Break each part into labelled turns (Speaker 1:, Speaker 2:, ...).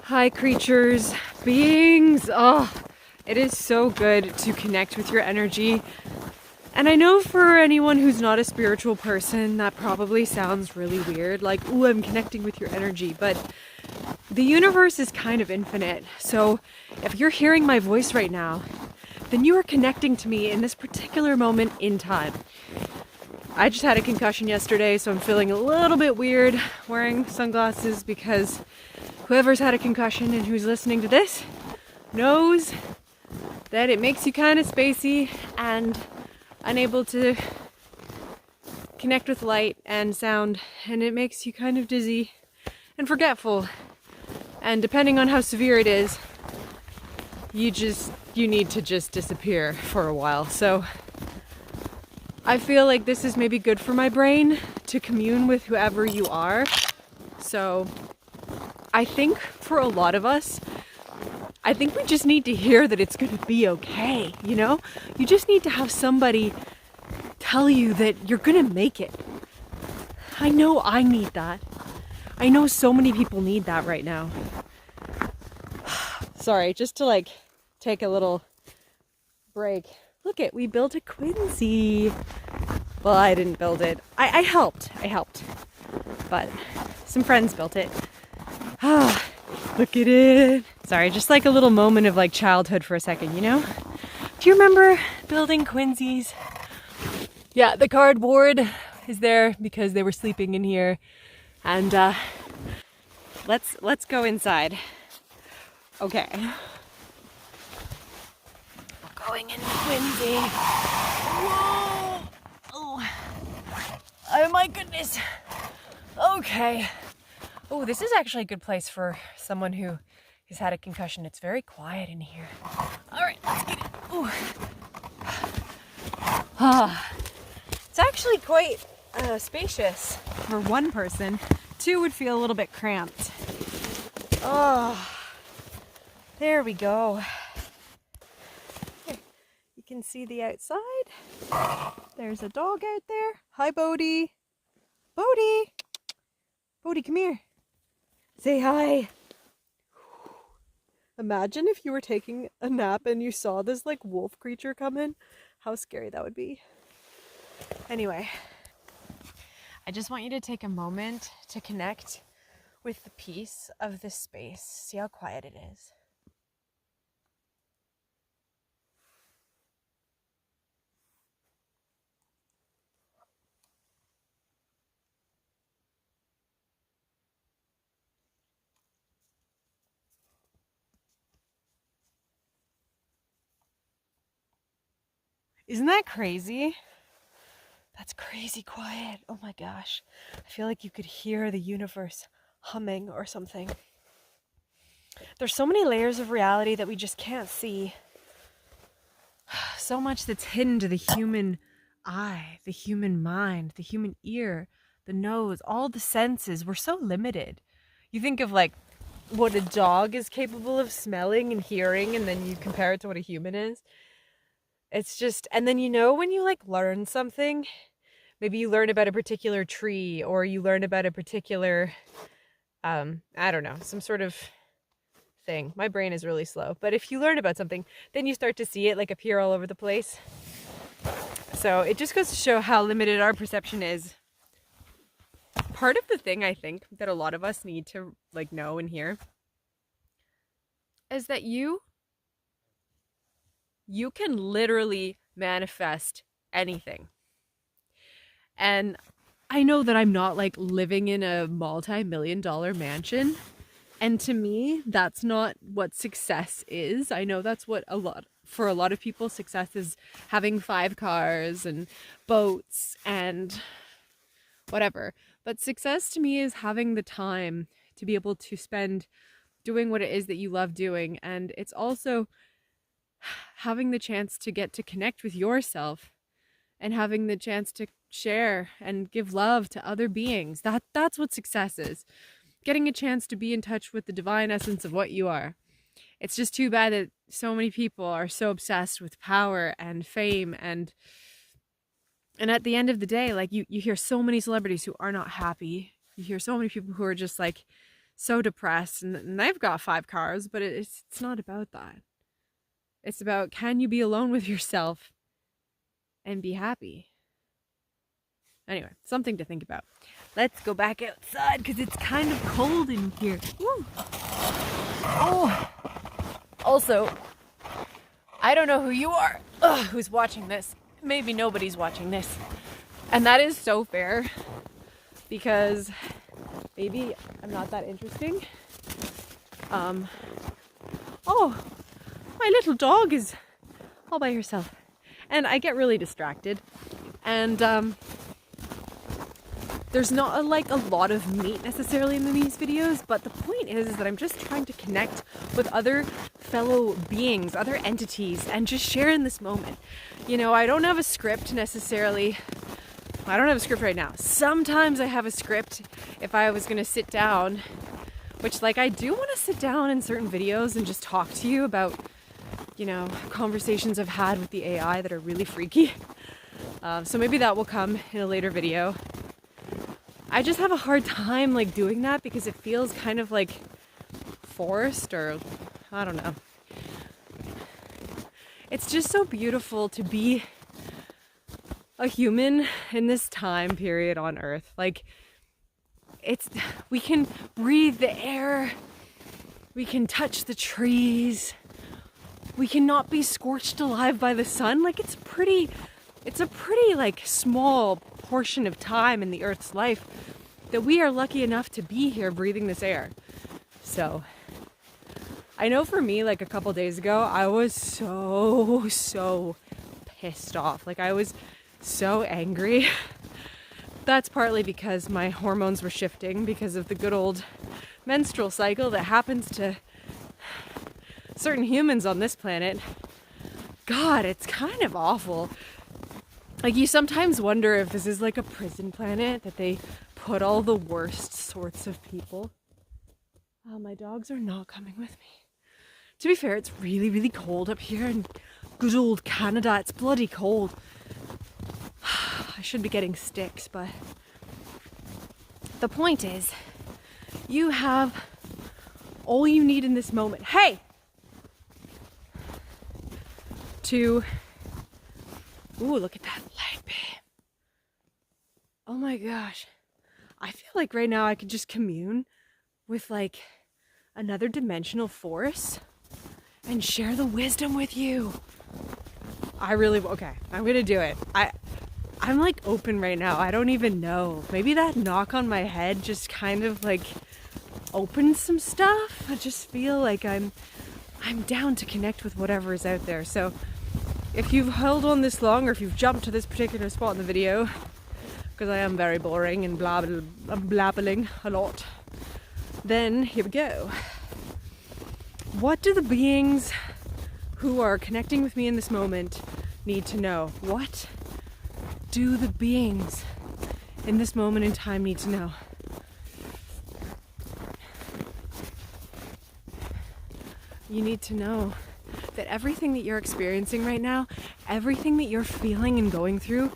Speaker 1: Hi creatures, beings. Oh, it is so good to connect with your energy. And I know for anyone who's not a spiritual person, that probably sounds really weird, like, ooh, I'm connecting with your energy, but the universe is kind of infinite. So if you're hearing my voice right now, then you are connecting to me in this particular moment in time. I just had a concussion yesterday, so I'm feeling a little bit weird wearing sunglasses because whoever's had a concussion and who's listening to this knows that it makes you kind of spacey and unable to connect with light and sound, and it makes you kind of dizzy and forgetful. And depending on how severe it is, you need to just disappear for a while. So I feel like this is maybe good for my brain to commune with whoever you are. So I think for a lot of us, I think we just need to hear that it's going to be okay, you know? You just need to have somebody tell you that you're going to make it. I know I need that. I know so many people need that right now. Sorry, just to take a little break. Look it, we built a Quinzee. Well, I didn't build it. I helped. But some friends built it. Ah, look at it. Sorry, just like a little moment of childhood for a second, you know? Do you remember building Quinzees? Yeah, the cardboard is there because they were sleeping in here. And let's go inside. Okay. We're going into Quinzee. Whoa! Oh my goodness. Okay. Oh, this is actually a good place for someone who has had a concussion. It's very quiet in here. All right, let's get it. Ooh. It's actually quite spacious for one person. Two would feel a little bit cramped. Oh, there we go. Here, you can see the outside. There's a dog out there. Hi, Bodhi. Bodhi. Bodhi, come here. Say hi. Imagine if you were taking a nap and you saw this wolf creature come in. How scary that would be. Anyway, I just want you to take a moment to connect with the peace of this space. See how quiet it is. Isn't that crazy? That's crazy quiet. Oh my gosh. I feel like you could hear the universe humming or something. There's so many layers of reality that we just can't see. So much that's hidden to the human eye, the human mind, the human ear, the nose, all the senses. We're so limited. You think of what a dog is capable of smelling and hearing, and then you compare it to what a human is. It's just, and then when you learn something, maybe you learn about a particular tree, or you learn about a particular, I don't know, some sort of thing. My brain is really slow, but if you learn about something, then you start to see it appear all over the place. So it just goes to show how limited our perception is. Part of the thing I think that a lot of us need to know and hear is that you can literally manifest anything. And I know that I'm not living in a multi-million-dollar mansion. And to me, that's not what success is. I know that's what for a lot of people, success is having 5 cars and boats and whatever. But success to me is having the time to be able to spend doing what it is that you love doing. And it's also having the chance to get to connect with yourself and having the chance to share and give love to other beings. That's what success is. Getting a chance to be in touch with the divine essence of what you are. It's just too bad that so many people are so obsessed with power and fame, and at the end of the day, you hear so many celebrities who are not happy. You hear so many people who are just so depressed, and they've got 5 cars, but it's not about that. It's about, can you be alone with yourself and be happy? Anyway, something to think about. Let's go back outside because it's kind of cold in here. Woo. Oh, also, I don't know who you are who's watching this. Maybe nobody's watching this. And that is so fair, because maybe I'm not that interesting. Oh, my little dog is all by herself. And I get really distracted. And there's not a lot of meat necessarily in these videos, but the point is that I'm just trying to connect with other fellow beings, other entities, and just share in this moment. You know, I don't have a script necessarily. I don't have a script right now. Sometimes I have a script if I was going to sit down, which, like, I do want to sit down in certain videos and just talk to you about, you know, conversations I've had with the AI that are really freaky. So maybe that will come in a later video. I just have a hard time, like, doing that because it feels kind of like forced, or I don't know. It's just so beautiful to be a human in this time period on Earth. Like, we can breathe the air, we can touch the trees, we cannot be scorched alive by the sun. Like, it's a pretty like small portion of time in the Earth's life that we are lucky enough to be here breathing this air. So I know for me, like, a couple days ago, I was so pissed off. Like, I was so angry. That's partly because my hormones were shifting because of the good old menstrual cycle that happens to certain humans on this planet. God, it's kind of awful. Like, you sometimes wonder if this is like a prison planet, that they put all the worst sorts of people. Oh, my dogs are not coming with me. To be fair, it's really, really cold up here in good old Canada. It's bloody cold. I should be getting sticks, but the point is, you have all you need in this moment. Hey! Ooh, look at that light, babe. Oh my gosh. I feel like right now I could just commune with, like, another dimensional force and share the wisdom with you. Okay, I'm gonna do it. I'm like open right now. I don't even know. Maybe that knock on my head just kind of like opened some stuff. I just feel like I'm down to connect with whatever is out there. So if you've held on this long, or if you've jumped to this particular spot in the video, because I am very boring and I'm blabbling a lot, then here we go. What do the beings who are connecting with me in this moment need to know? What do the beings in this moment in time need to know? You need to know that everything that you're experiencing right now, everything that you're feeling and going through,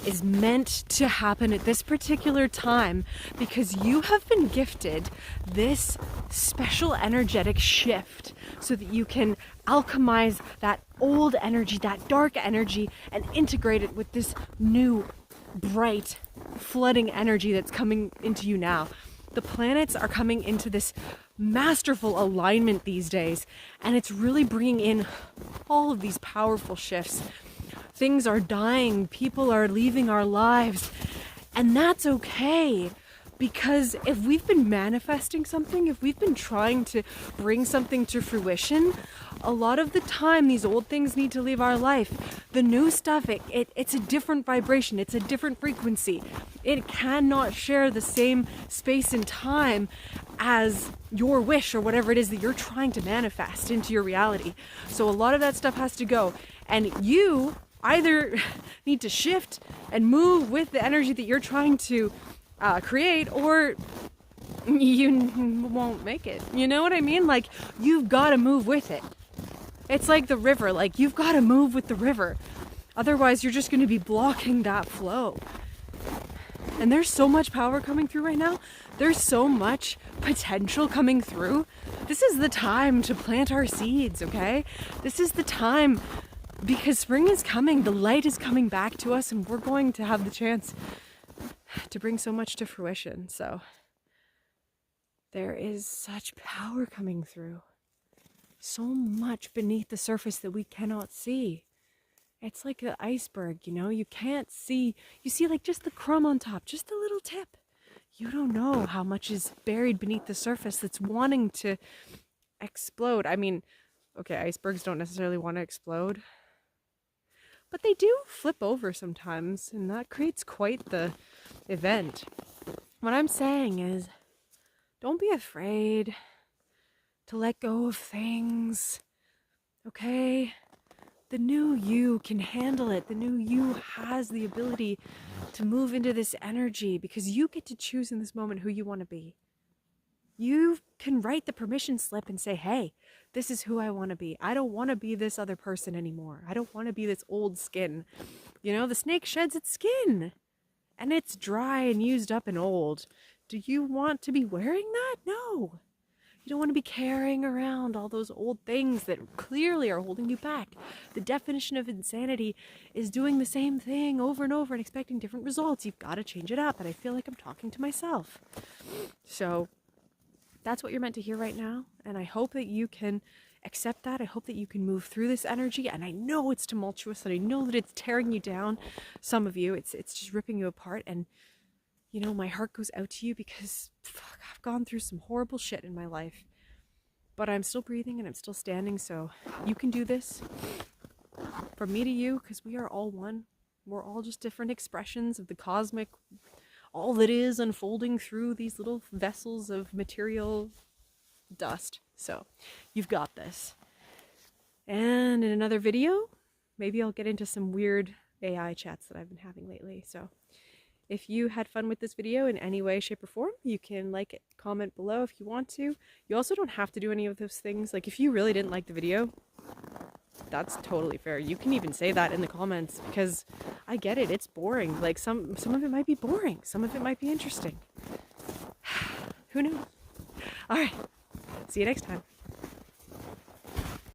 Speaker 1: is meant to happen at this particular time because you have been gifted this special energetic shift so that you can alchemize that old energy, that dark energy, and integrate it with this new, bright, flooding energy that's coming into you now. The planets are coming into this masterful alignment these days, and it's really bringing in all of these powerful shifts. Things are dying, people are leaving our lives, and that's okay. Because if we've been manifesting something, if we've been trying to bring something to fruition, a lot of the time these old things need to leave our life. The new stuff, it's a different vibration, it's a different frequency. It cannot share the same space and time as your wish or whatever it is that you're trying to manifest into your reality. So a lot of that stuff has to go. And you either need to shift and move with the energy that you're trying to create, or you won't make it. You know what I mean? Like, you've got to move with it. It's like the river. Like, you've got to move with the river. Otherwise, you're just going to be blocking that flow. And there's so much power coming through right now. There's so much potential coming through. This is the time to plant our seeds, okay? This is the time, because spring is coming. The light is coming back to us, and we're going to have the chance to bring so much to fruition. So there is such power coming through. So much beneath the surface that we cannot see. It's like an iceberg, you know? You can't see. You see like just the crumb on top, just the little tip. You don't know how much is buried beneath the surface that's wanting to explode. I mean, okay, icebergs don't necessarily want to explode, but they do flip over sometimes, and that creates quite the event. What I'm saying is, don't be afraid to let go of things, okay? The new you can handle it. The new you has the ability to move into this energy, because you get to choose in this moment who you want to be. You can write the permission slip and say, hey, this is who I want to be. I don't want to be this other person anymore. I don't want to be this old skin. You know, the snake sheds its skin and it's dry and used up and old. Do you want to be wearing that? No. You don't want to be carrying around all those old things that clearly are holding you back. The definition of insanity is doing the same thing over and over and expecting different results. You've got to change it up. And I feel like I'm talking to myself. So that's what you're meant to hear right now. And I hope that you can accept that. I hope that you can move through this energy. And I know it's tumultuous, and I know that it's tearing you down. Some of you, it's just ripping you apart. And you know, my heart goes out to you, because fuck, I've gone through some horrible shit in my life. But I'm still breathing and I'm still standing, so you can do this. From me to you, because we are all one. We're all just different expressions of the cosmic, all that is unfolding through these little vessels of material dust. So you've got this. And in another video, maybe I'll get into some weird AI chats that I've been having lately. So if you had fun with this video in any way, shape, or form, you can like it, comment below if you want to. You also don't have to do any of those things. Like, if you really didn't like the video, that's totally fair. You can even say that in the comments, because I get it. It's boring. Like, some of it might be boring. Some of it might be interesting. Who knows? All right. See you next time.